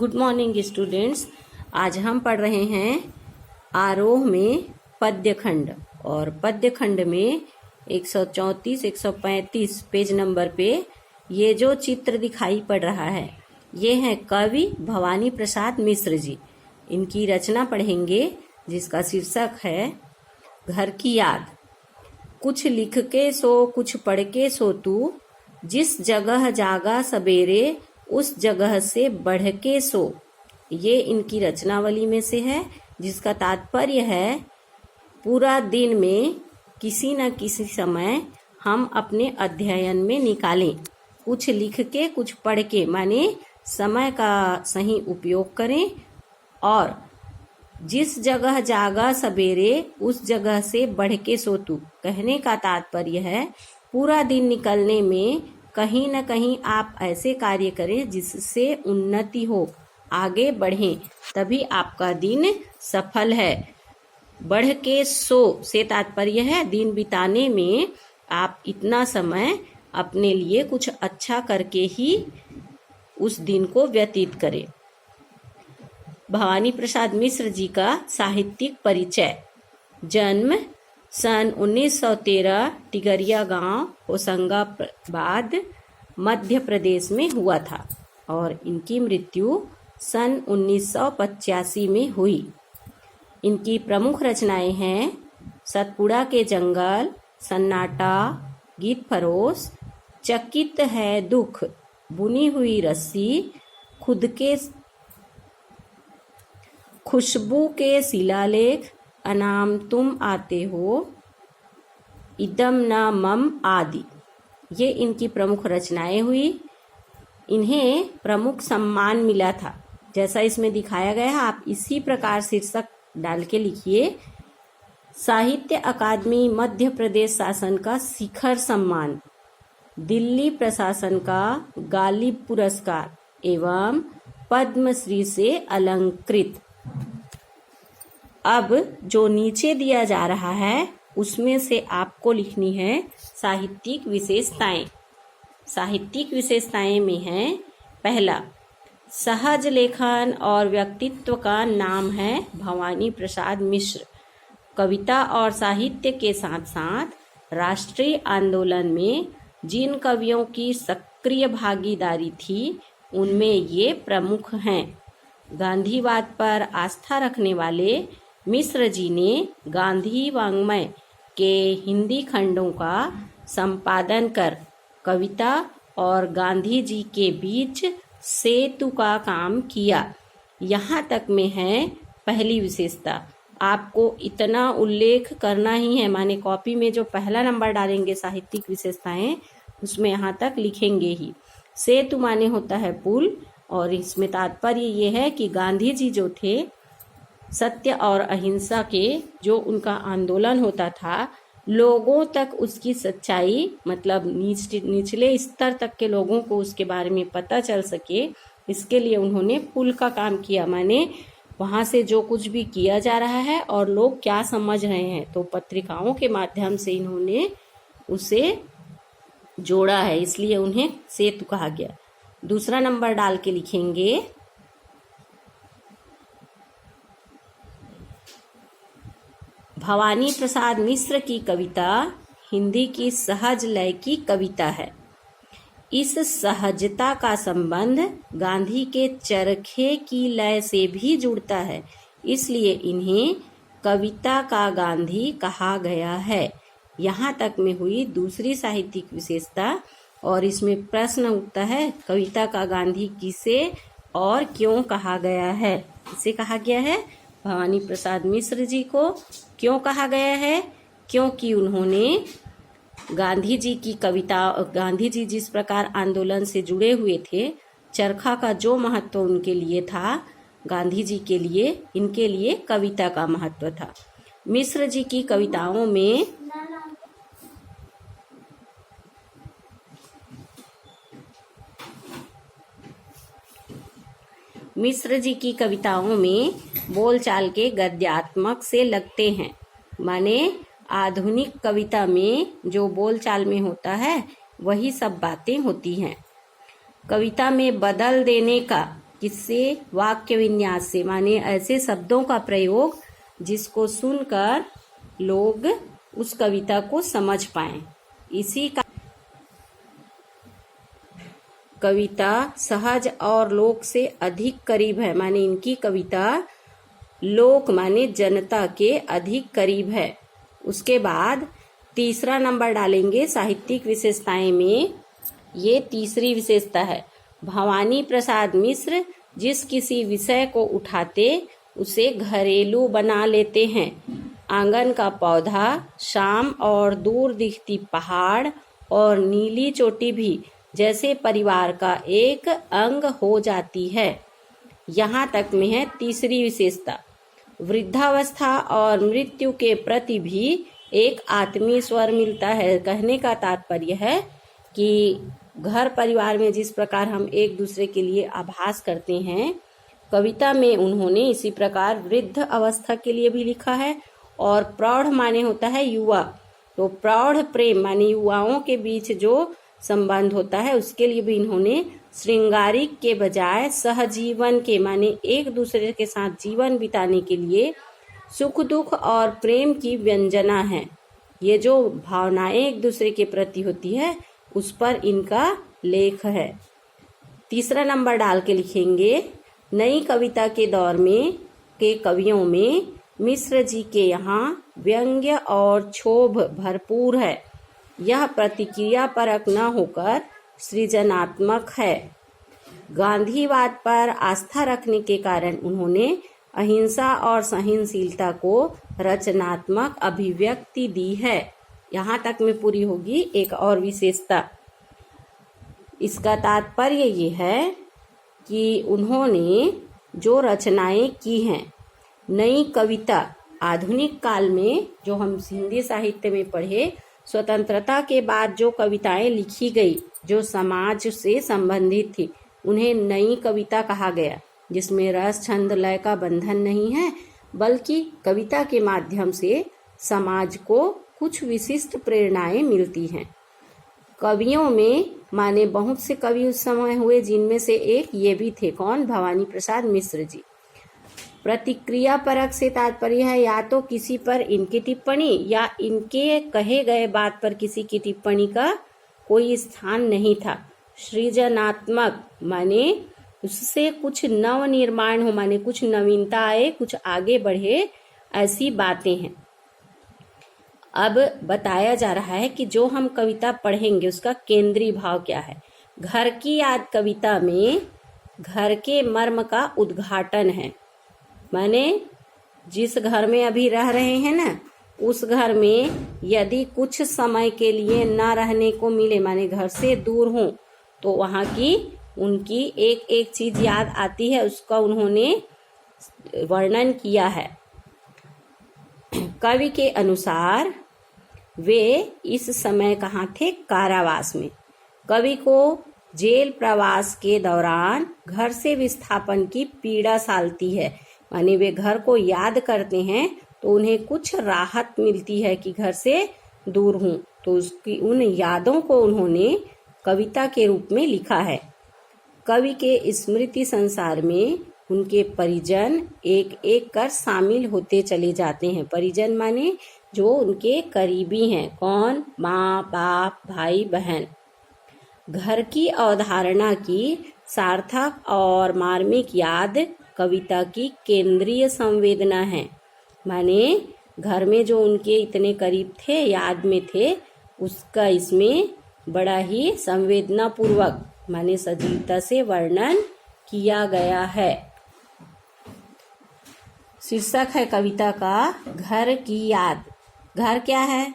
Good morning students. आज हम पढ़ रहे हैं आरोह में पद्यखंड और पद्यखंड में 134 135 पेज नंबर पे ये जो चित्र दिखाई पड़ रहा है ये है कवि भवानी प्रसाद मिश्र जी। इनकी रचना पढ़ेंगे जिसका शीर्षक है घर की याद। कुछ लिख के सो कुछ पढ़ के सो तू, जिस जगह जागा सवेरे उस जगह से बढ़ के सो। ये इनकी रचनावली में से है जिसका तात्पर्य है पूरा दिन में किसी न किसी समय हम अपने अध्ययन में निकालें। कुछ लिख के कुछ पढ़ के माने समय का सही उपयोग करें, और जिस जगह जागा सवेरे उस जगह से बढ़ के सो तू। कहने का तात्पर्य है पूरा दिन निकलने में कहीं न कहीं आप ऐसे कार्य करें जिससे उन्नति हो, आगे बढ़ें, तभी आपका दिन सफल है। बढ़ के सो से तात्पर्य है दिन बिताने में आप इतना समय अपने लिए कुछ अच्छा करके ही उस दिन को व्यतीत करें। भवानी प्रसाद मिश्र जी का साहित्यिक परिचय। जन्म सन 1913 टिगरिया गांव होशंगाबाद मध्य प्रदेश में हुआ था और इनकी मृत्यु सन 1985 में हुई। इनकी प्रमुख रचनाएं हैं सतपुड़ा के जंगल, सन्नाटा, गीत फरोश, चकित है दुख, बुनी हुई रस्सी, खुद के खुशबू के शिलालेख, अनाम तुम आते हो, इदम न मम आदि। ये इनकी प्रमुख रचनाएं हुई। इन्हें प्रमुख सम्मान मिला था जैसा इसमें दिखाया गया है, आप इसी प्रकार शीर्षक डाल के लिखिए। साहित्य अकादमी मध्य प्रदेश शासन का शिखर सम्मान, दिल्ली प्रशासन का गालिब पुरस्कार एवं पद्मश्री से अलंकृत। अब जो नीचे दिया जा रहा है उसमें से आपको लिखनी है साहित्यिक विशेषताएं। साहित्यिक विशेषताएं में है पहला, सहज लेखन और व्यक्तित्व का नाम है भवानी प्रसाद मिश्र। कविता और साहित्य के साथ साथ राष्ट्रीय आंदोलन में जिन कवियों की सक्रिय भागीदारी थी उनमें ये प्रमुख हैं। गांधीवाद पर आस्था रखने वाले मिश्र जी ने गांधी वाङ्मय के हिंदी खंडों का संपादन कर कविता और गांधी जी के बीच सेतु का काम किया। यहाँ तक में है पहली विशेषता। आपको इतना उल्लेख करना ही है, माने कॉपी में जो पहला नंबर डालेंगे साहित्यिक विशेषताएं उसमें यहाँ तक लिखेंगे ही। सेतु माने होता है पुल, और इसमें तात्पर्य ये है कि गांधी जी जो थे सत्य और अहिंसा के जो उनका आंदोलन होता था लोगों तक उसकी सच्चाई मतलब निचले स्तर तक के लोगों को उसके बारे में पता चल सके, इसके लिए उन्होंने पुल का काम किया। माने वहाँ से जो कुछ भी किया जा रहा है और लोग क्या समझ रहे हैं तो पत्रिकाओं के माध्यम से इन्होंने उसे जोड़ा है, इसलिए उन्हें सेतु कहा गया। दूसरा नंबर डाल के लिखेंगे भवानी प्रसाद मिश्र की कविता हिंदी की सहज लय की कविता है। इस सहजता का संबंध गांधी के चरखे की लय से भी जुड़ता है, इसलिए इन्हें कविता का गांधी कहा गया है। यहाँ तक में हुई दूसरी साहित्यिक विशेषता, और इसमें प्रश्न उठता है कविता का गांधी किसे और क्यों कहा गया है। इसे कहा गया है भवानी प्रसाद मिश्र जी को। क्यों कहा गया है? क्योंकि उन्होंने गांधी जी की कविता, गांधी जी जिस प्रकार आंदोलन से जुड़े हुए थे, चरखा का जो महत्व उनके लिए था गांधी जी के लिए, इनके लिए कविता का महत्व था। मिश्र जी की कविताओं में बोलचाल के गद्यात्मक से लगते हैं। माने आधुनिक कविता में जो बोलचाल में होता है वही सब बातें होती हैं। कविता में बदल देने का किससे? वाक्य विन्यास से, माने ऐसे शब्दों का प्रयोग जिसको सुनकर लोग उस कविता को समझ पाएं। इसी का कविता सहज और लोक से अधिक करीब है, माने इनकी कविता लोक माने जनता के अधिक करीब है। उसके बाद तीसरा नंबर डालेंगे साहित्यिक विशेषताएं में। ये तीसरी विशेषता है, भवानी प्रसाद मिश्र जिस किसी विषय को उठाते उसे घरेलू बना लेते हैं। आंगन का पौधा, शाम और दूर दिखती पहाड़ और नीली चोटी भी जैसे परिवार का एक अंग हो जाती है। यहाँ तक में है तीसरी विशेषता। वृद्धावस्था और मृत्यु के प्रति भी एक आत्मीय स्वर मिलता है। कहने का तात्पर्य है कि घर परिवार में जिस प्रकार हम एक दूसरे के लिए आभास करते हैं, कविता में उन्होंने इसी प्रकार वृद्ध अवस्था के लिए भी लिखा है। और प्रौढ़ माने होता है युवा, तो प्रौढ़ प्रेम माने युवाओं के बीच जो संबंध होता है उसके लिए भी इन्होंने श्रृंगारिक के बजाय सहजीवन के माने एक दूसरे के साथ जीवन बिताने के लिए सुख दुख और प्रेम की व्यंजना है। ये जो भावनाएं एक दूसरे के प्रति होती है उस पर इनका लेख है। तीसरा नंबर डाल के लिखेंगे, नई कविता के दौर में के कवियों में मिश्र जी के यहाँ व्यंग्य और क्षोभ भरपूर है। यह प्रतिक्रिया परक न होकर सृजनात्मक है। गांधीवाद पर आस्था रखने के कारण उन्होंने अहिंसा और सहनशीलता को रचनात्मक अभिव्यक्ति दी है। यहाँ तक में पूरी होगी एक और विशेषता। इसका तात्पर्य ये है कि उन्होंने जो रचनाएं की हैं, नई कविता आधुनिक काल में जो हम हिंदी साहित्य में पढ़े, स्वतंत्रता के बाद जो कविताएं लिखी गई जो समाज से संबंधित थी उन्हें नई कविता कहा गया, जिसमें रस छंद लय का बंधन नहीं है, बल्कि कविता के माध्यम से समाज को कुछ विशिष्ट प्रेरणाएं मिलती हैं। कवियों में माने बहुत से कवि उस समय हुए, जिनमें से एक ये भी थे। कौन? भवानी प्रसाद मिश्र जी। प्रतिक्रिया परक से तात्पर्य है या तो किसी पर इनकी टिप्पणी या इनके कहे गए बात पर किसी की टिप्पणी का कोई स्थान नहीं था। सृजनात्मक माने उससे कुछ नव निर्माण हो, माने कुछ नवीनता आए, कुछ आगे बढ़े, ऐसी बातें हैं। अब बताया जा रहा है कि जो हम कविता पढ़ेंगे उसका केंद्रीय भाव क्या है। घर की याद कविता में घर के मर्म का उद्घाटन है, माने जिस घर में अभी रह रहे हैं ना, उस घर में यदि कुछ समय के लिए न रहने को मिले, माने घर से दूर हों, तो वहाँ की उनकी एक एक चीज याद आती है, उसका उन्होंने वर्णन किया है। कवि के अनुसार वे इस समय कहाँ थे? कारावास में। कवि को जेल प्रवास के दौरान घर से विस्थापन की पीड़ा सालती है, माने वे घर को याद करते हैं तो उन्हें कुछ राहत मिलती है कि घर से दूर हूं, तो उसकी उन यादों को उन्होंने कविता के रूप में लिखा है। कवि के स्मृति संसार में उनके परिजन एक एक कर शामिल होते चले जाते हैं। परिजन माने जो उनके करीबी हैं। कौन? माँ, बाप, भाई, बहन। घर की अवधारणा की सार्थक और मार्मिक याद कविता की केंद्रीय संवेदना है, माने घर में जो उनके इतने करीब थे, याद में थे, उसका इसमें बड़ा ही संवेदना पूर्वक माने सजीवता से वर्णन किया गया है। शीर्षक है कविता का घर की याद। घर क्या है?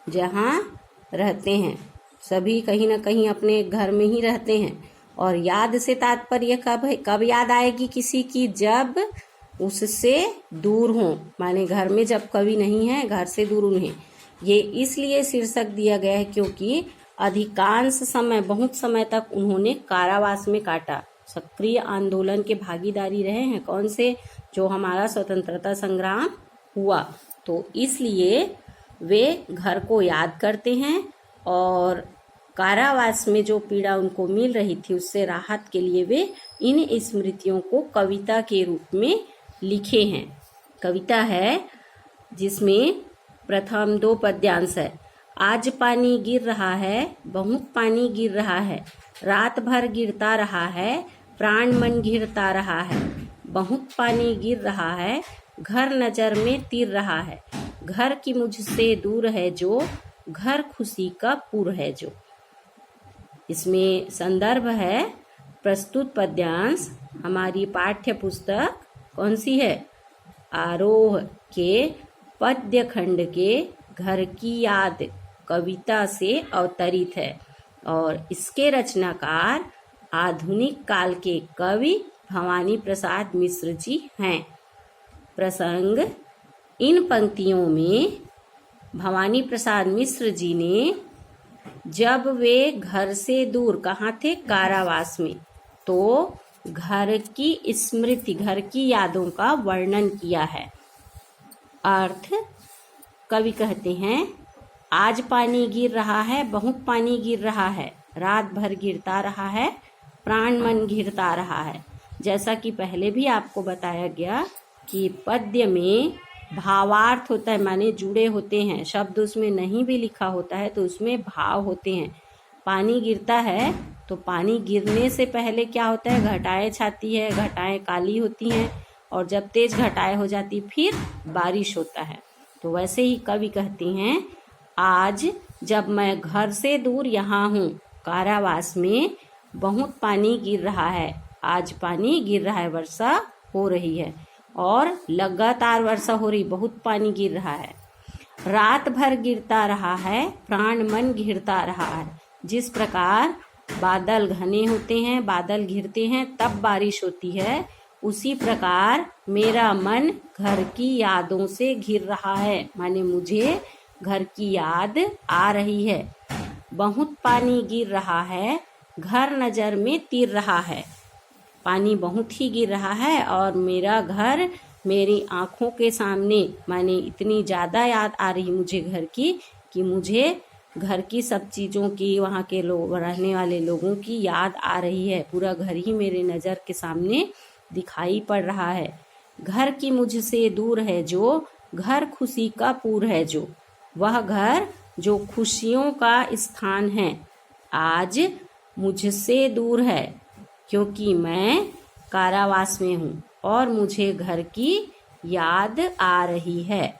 जहाँ रहते हैं सभी, कहीं ना कहीं अपने घर में ही रहते हैं। और याद से तात्पर्य कब याद आएगी किसी की? जब उससे दूर हो, माने घर में जब कवि नहीं है, घर से दूर उन्हें। ये इसलिए शीर्षक दिया गया है क्योंकि अधिकांश समय, बहुत समय तक उन्होंने कारावास में काटा। सक्रिय आंदोलन के भागीदारी रहे हैं। कौन से? जो हमारा स्वतंत्रता संग्राम हुआ, तो इसलिए वे घर को याद करते हैं और कारावास में जो पीड़ा उनको मिल रही थी उससे राहत के लिए वे इन स्मृतियों को कविता के रूप में लिखे हैं। कविता है जिसमें प्रथम 2 पद्यांश है। आज पानी गिर रहा है, बहुत पानी गिर रहा है, रात भर गिरता रहा है, प्राण मन घिरता रहा है। बहुत पानी गिर रहा है, घर नजर में तीर रहा है, घर की मुझसे दूर है जो, घर खुशी का पुर है जो। इसमें संदर्भ है प्रस्तुत पद्यांश हमारी पाठ्य पुस्तक कौन सी है? आरोह के पद्य खंड के घर की याद कविता से अवतरित है और इसके रचनाकार आधुनिक काल के कवि भवानी प्रसाद मिश्र जी हैं। प्रसंग, इन पंक्तियों में भवानी प्रसाद मिश्र जी ने जब वे घर से दूर कहाँ थे? कारावास में, तो घर की स्मृति, घर की यादों का वर्णन किया है। अर्थ, कवि कहते हैं आज पानी गिर रहा है, बहुत पानी गिर रहा है, रात भर गिरता रहा है, प्राण मन घिरता रहा है। जैसा कि पहले भी आपको बताया गया कि पद्य में भावार्थ होता है, माने जुड़े होते हैं, शब्द उसमें नहीं भी लिखा होता है तो उसमें भाव होते हैं। पानी गिरता है तो पानी गिरने से पहले क्या होता है? घटाएं छाती है, घटाएं काली होती हैं और जब तेज घटाएं हो जाती फिर बारिश होता है। तो वैसे ही कवि कहते हैं आज जब मैं घर से दूर यहाँ हूँ कारावास में, बहुत पानी गिर रहा है। आज पानी गिर रहा है, वर्षा हो रही है और लगातार वर्षा हो रही, बहुत पानी गिर रहा है। रात भर गिरता रहा है, प्राण मन घिरता रहा है। जिस प्रकार बादल घने होते हैं, बादल घिरते हैं तब बारिश होती है, उसी प्रकार मेरा मन घर की यादों से घिर रहा है, माने मुझे घर की याद आ रही है। बहुत पानी गिर रहा है, घर नजर में तीर रहा है। पानी बहुत ही गिर रहा है और मेरा घर मेरी आंखों के सामने, माने इतनी ज़्यादा याद आ रही मुझे घर की कि मुझे घर की सब चीज़ों की, वहाँ के लोग, रहने वाले लोगों की याद आ रही है। पूरा घर ही मेरे नज़र के सामने दिखाई पड़ रहा है। घर की मुझसे दूर है जो, घर खुशी का पुर है जो। वह घर जो खुशियों का स्थान है आज मुझसे दूर है, क्योंकि मैं कारावास में हूँ और मुझे घर की याद आ रही है।